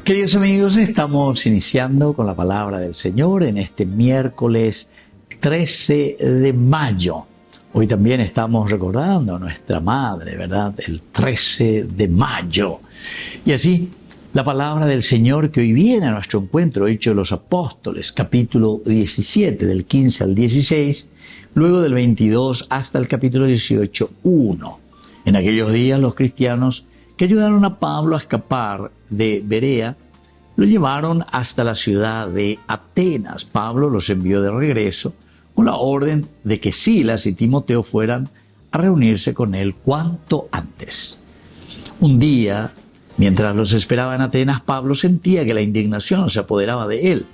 Queridos amigos, estamos iniciando con la palabra del Señor en este miércoles 13 de mayo. Hoy también estamos recordando a nuestra madre, ¿verdad? El 13 de mayo. Y así, la palabra del Señor que hoy viene a nuestro encuentro, Hechos de los Apóstoles, capítulo 17, del 15 al 16, luego del 22 hasta el capítulo 18, 1. En aquellos días los cristianos que ayudaron a Pablo a escapar de Berea, lo llevaron hasta la ciudad de Atenas. Pablo los envió de regreso con la orden de que Silas y Timoteo fueran a reunirse con él cuanto antes. Un día, mientras los esperaba en Atenas, Pablo sentía que la indignación se apoderaba de él.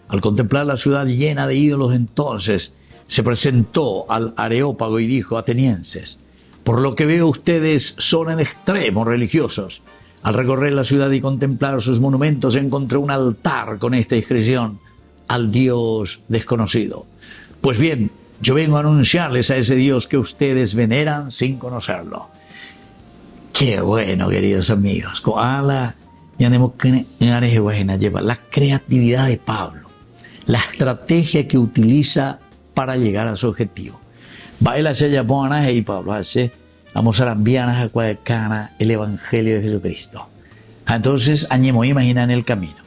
Al contemplar la ciudad llena de ídolos, entonces se presentó al Areópago y dijo: atenienses, por lo que veo ustedes son en extremo religiosos. Al recorrer la ciudad y contemplar sus monumentos, encontré un altar con esta inscripción: al Dios desconocido. Pues bien, yo vengo a anunciarles a ese Dios que ustedes veneran sin conocerlo. Qué bueno, queridos amigos. La creatividad de Pablo, la estrategia que utiliza para llegar a su objetivo. Baila se llama y Pablo hace vamos a enviarnos a cuadrar el Evangelio de Jesucristo. Entonces, añemo imagina en el camino.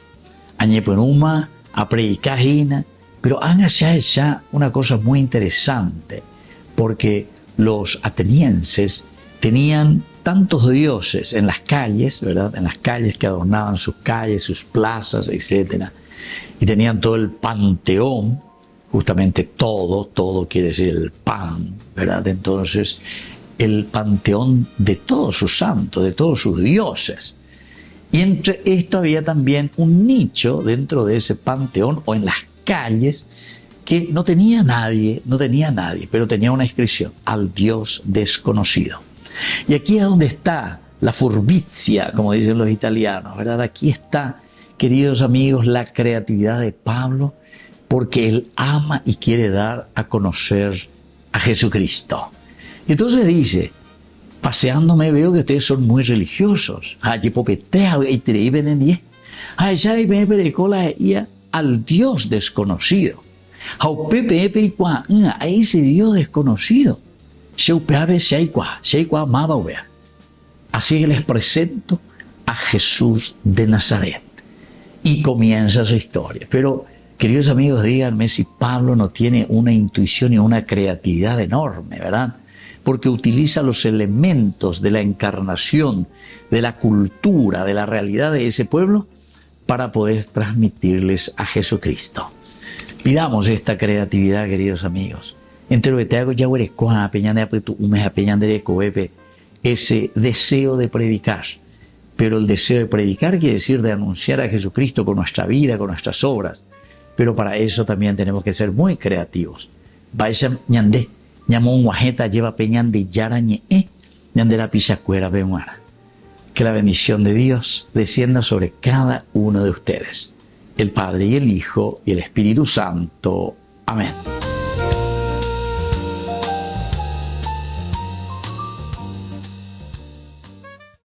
Añepo en uma, a predicar, pero han hecho una cosa muy interesante, porque los atenienses tenían tantos dioses en las calles, ¿verdad? En las calles que adornaban sus calles, sus plazas, etc. Y tenían todo el panteón, justamente todo quiere decir el pan, ¿verdad? Entonces, el panteón de todos sus santos, de todos sus dioses. Y entre esto había también un nicho dentro de ese panteón o en las calles que no tenía nadie, pero tenía una inscripción: al Dios desconocido. Y aquí es donde está la furbizia, como dicen los italianos, ¿verdad? Aquí está, queridos amigos, la creatividad de Pablo, porque él ama y quiere dar a conocer a Jesucristo. Y entonces dice: paseándome veo que ustedes son muy religiosos. Al Dios desconocido. A ese Dios desconocido. Así que les presento a Jesús de Nazaret. Y comienza su historia. Pero, queridos amigos, díganme si Pablo no tiene una intuición y una creatividad enorme, ¿verdad? Porque utiliza los elementos de la encarnación, de la cultura, de la realidad de ese pueblo para poder transmitirles a Jesucristo. Pidamos esta creatividad, queridos amigos. Ese deseo de predicar. Pero el deseo de predicar quiere decir de anunciar a Jesucristo con nuestra vida, con nuestras obras. Pero para eso también tenemos que ser muy creativos. Vaya ñandé. Ñamón guajeta lleva peñan de yarañe, ñande la pichacuera bemuara. Que la bendición de Dios descienda sobre cada uno de ustedes, el Padre y el Hijo y el Espíritu Santo. Amén.